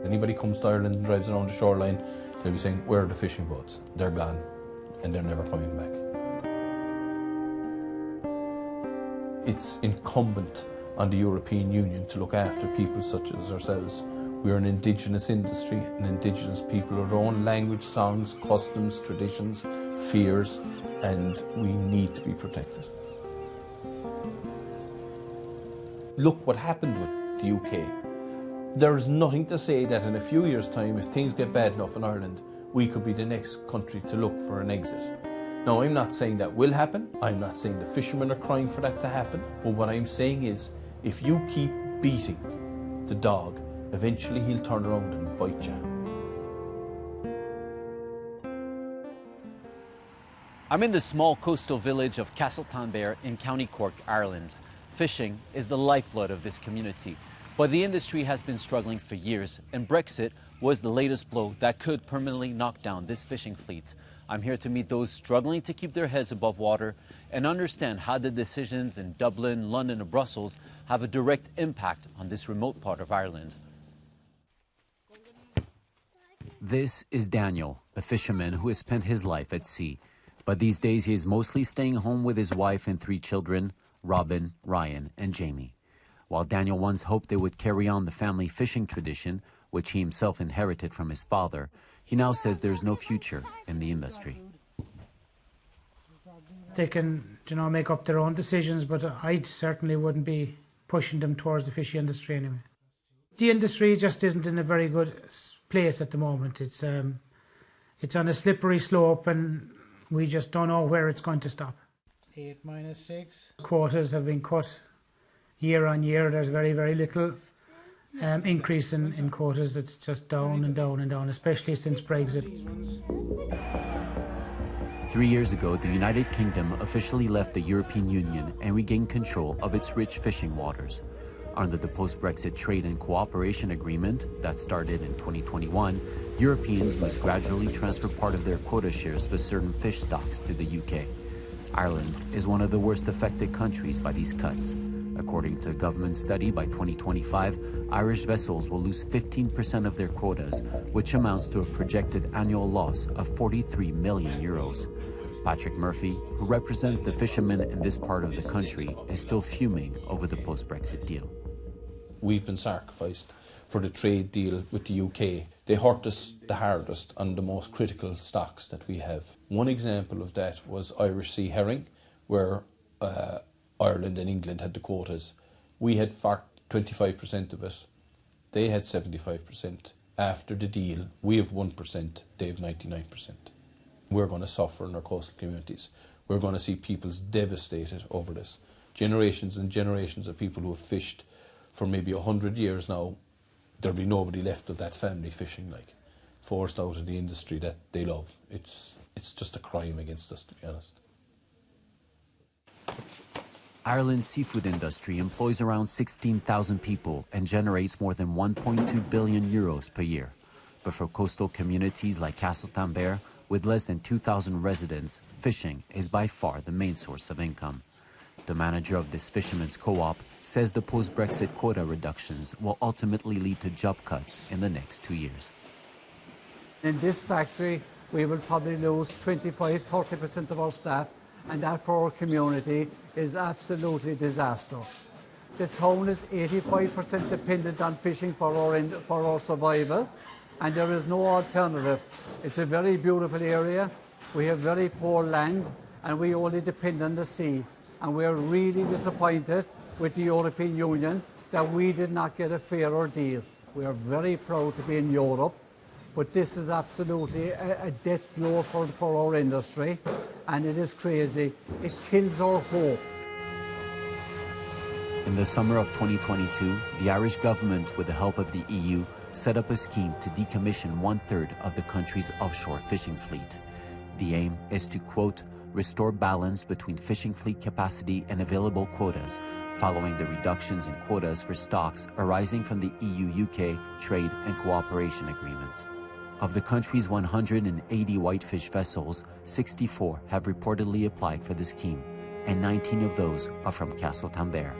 Anybody comes to Ireland and drives around the shoreline, they'll be saying, where are the fishing boats? They're gone, and they're never coming back. It's incumbent on the European Union to look after people such as ourselves. We're an indigenous industry, an indigenous people with our own language, songs, customs, traditions, fears, and we need to be protected. Look what happened with the UK. There's nothing to say that in a few years' time, if things get bad enough in Ireland, we could be the next country to look for an exit. Now, I'm not saying that will happen. I'm not saying the fishermen are crying for that to happen. But what I'm saying is, if you keep beating the dog, eventually he'll turn around and bite you. I'm in the small coastal village of Castletonbear in County Cork, Ireland. Fishing is the lifeblood of this community. But the industry has been struggling for years, and Brexit was the latest blow that could permanently knock down this fishing fleet. I'm here to meet those struggling to keep their heads above water and understand how the decisions in Dublin, London, and Brussels have a direct impact on this remote part of Ireland. This is Daniel, a fisherman who has spent his life at sea. But these days he is mostly staying home with his wife and 3 children, Robin, Ryan, and Jamie. While Daniel once hoped they would carry on the family fishing tradition, which he himself inherited from his father, he now says there's no future in the industry. They can, make up their own decisions, but I certainly wouldn't be pushing them towards the fishing industry anyway. The industry just isn't in a very good place at the moment. It's on a slippery slope, and we just don't know where it's going to stop. 8 minus 6. Quotas have been cut year on year. There's very, very little increase in quotas. It's just down and down and down, especially since Brexit. 3 years ago, the United Kingdom officially left the European Union and regained control of its rich fishing waters. Under the post-Brexit trade and cooperation agreement that started in 2021, Europeans must gradually transfer part of their quota shares for certain fish stocks to the UK. Ireland is one of the worst affected countries by these cuts. According to a government study, by 2025, Irish vessels will lose 15% of their quotas, which amounts to a projected annual loss of €43 million. Patrick Murphy, who represents the fishermen in this part of the country, is still fuming over the post-Brexit deal. We've been sacrificed for the trade deal with the UK. They hurt us the hardest on the most critical stocks that we have. One example of that was Irish sea herring, where Ireland and England had the quotas. We had 25% of it. They had 75%. After the deal, we have 1%, they have 99%. We're going to suffer in our coastal communities. We're going to see people devastated over this. Generations and generations of people who have fished for maybe 100 years now, there'll be nobody left of that family fishing, forced out of the industry that they love. It's just a crime against us, to be honest. Ireland's seafood industry employs around 16,000 people and generates more than €1.2 billion per year. But for coastal communities like Castletonbear, with less than 2,000 residents, fishing is by far the main source of income. The manager of this fishermen's co-op says the post-Brexit quota reductions will ultimately lead to job cuts in the next 2 years. In this factory, we will probably lose 25–30% of our staff, and that for our community is absolutely disaster. The town is 85% dependent on fishing for our survival, and there is no alternative. It's a very beautiful area. We have very poor land, and we only depend on the sea. And we are really disappointed with the European Union that we did not get a fairer deal. We are very proud to be in Europe, but this is absolutely a death blow for our industry, and it is crazy. It kills our hope. In the summer of 2022, the Irish government, with the help of the EU, set up a scheme to decommission 1/3 of the country's offshore fishing fleet. The aim is to, quote, restore balance between fishing fleet capacity and available quotas, following the reductions in quotas for stocks arising from the EU-UK Trade and Cooperation Agreement. Of the country's 180 whitefish vessels, 64 have reportedly applied for the scheme, and 19 of those are from Castletonbear.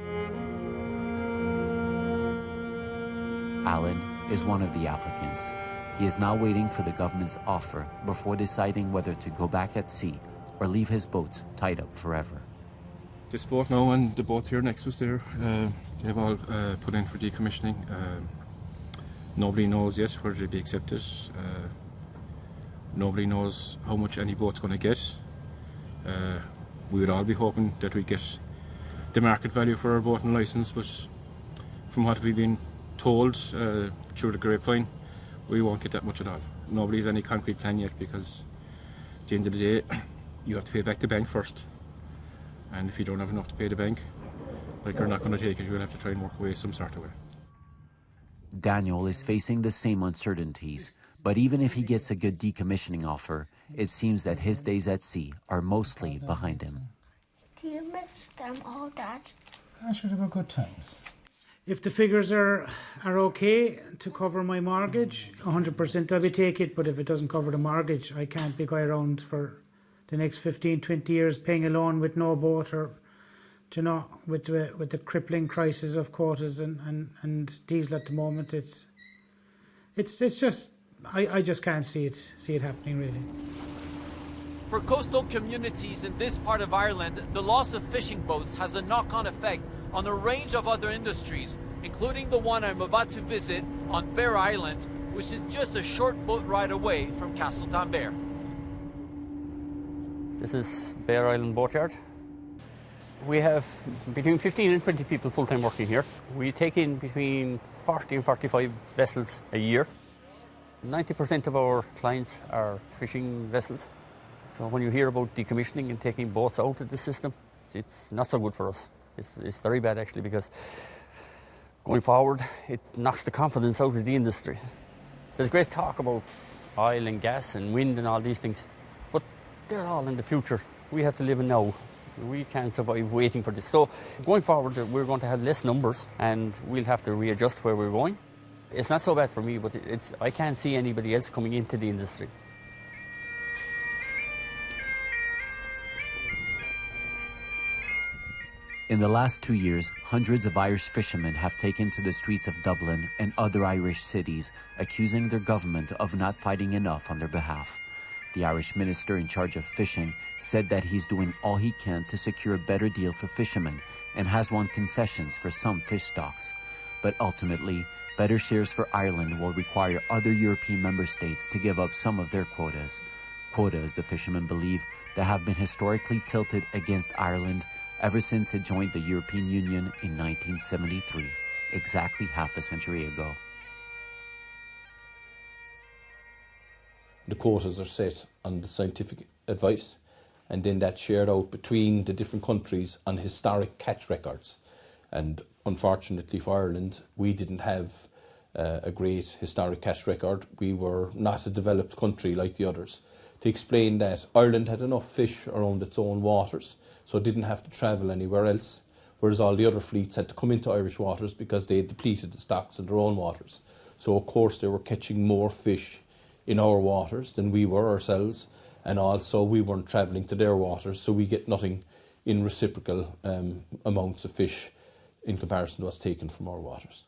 Alan is one of the applicants. He is now waiting for the government's offer before deciding whether to go back at sea or leave his boat tied up forever. This boat now and the boats here next to us there, they've all put in for decommissioning. Nobody knows yet whether they'll be accepted. Nobody knows how much any boat's going to get. We would all be hoping that we get the market value for our boating licence, but from what we've been told through the grapevine, we won't get that much at all. Nobody has any concrete plan yet, because at the end of the day, you have to pay back the bank first. And if you don't have enough to pay the bank, like, you're not going to take it, you'll have to try and work away some sort of way. Daniel is facing the same uncertainties, but even if he gets a good decommissioning offer, it seems that his days at sea are mostly behind him. Do you miss them all, Dad? I should have good times. If the figures are okay to cover my mortgage, 100% I'll be take it, but if it doesn't cover the mortgage, I can't be going around for the next 15, 20 years paying a loan with no boat, or, you know, with the crippling crisis of quotas and diesel at the moment. It's just, I just can't see it happening, really. For coastal communities in this part of Ireland, the loss of fishing boats has a knock-on effect on a range of other industries, including the one I'm about to visit on Bear Island, which is just a short boat ride away from Castletownbere. This is Bear Island Boatyard. We have between 15 and 20 people full-time working here. We take in between 40 and 45 vessels a year. 90% of our clients are fishing vessels. So when you hear about decommissioning and taking boats out of the system, it's not so good for us. It's very bad, actually, because going forward, it knocks the confidence out of the industry. There's great talk about oil and gas and wind and all these things, but they're all in the future. We have to live in now. We can't survive waiting for this. So going forward, we're going to have less numbers, and we'll have to readjust where we're going. It's not so bad for me, but I can't see anybody else coming into the industry. In the last 2 years, hundreds of Irish fishermen have taken to the streets of Dublin and other Irish cities, accusing their government of not fighting enough on their behalf. The Irish minister in charge of fishing said that he's doing all he can to secure a better deal for fishermen and has won concessions for some fish stocks. But ultimately, better shares for Ireland will require other European member states to give up some of their quotas. Quotas, the fishermen believe, that have been historically tilted against Ireland ever since it joined the European Union in 1973, exactly half a century ago. The quotas are set on the scientific advice, and then that's shared out between the different countries on historic catch records. And unfortunately for Ireland, we didn't have a great historic catch record. We were not a developed country like the others. To explain that, Ireland had enough fish around its own waters, so it didn't have to travel anywhere else, whereas all the other fleets had to come into Irish waters because they had depleted the stocks in their own waters. So of course they were catching more fish in our waters than we were ourselves, and also we weren't travelling to their waters, so we get nothing in reciprocal amounts of fish in comparison to what's taken from our waters.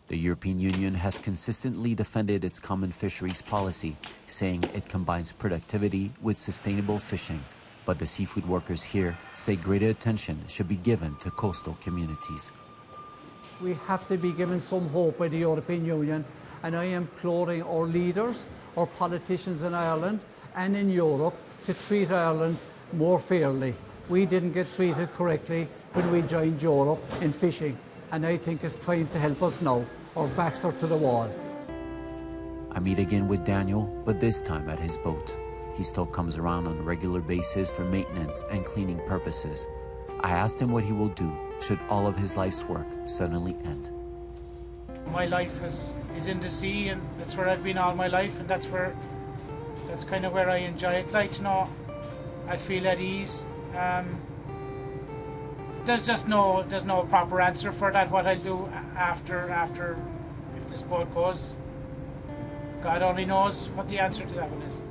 The European Union has consistently defended its common fisheries policy, saying it combines productivity with sustainable fishing. But the seafood workers here say greater attention should be given to coastal communities. We have to be given some hope by the European Union, and I am imploring our leaders, our politicians in Ireland and in Europe to treat Ireland more fairly. We didn't get treated correctly when we joined Europe in fishing, and I think it's time to help us now. Our backs are to the wall. I meet again with Daniel, but this time at his boat. He still comes around on a regular basis for maintenance and cleaning purposes. I asked him what he will do should all of his life's work suddenly end. My life is in the sea, and that's where I've been all my life, and that's kind of where I enjoy it. Like, you know, I feel at ease. There's no proper answer for that. What I'll do after if this boat goes, God only knows what the answer to that one is.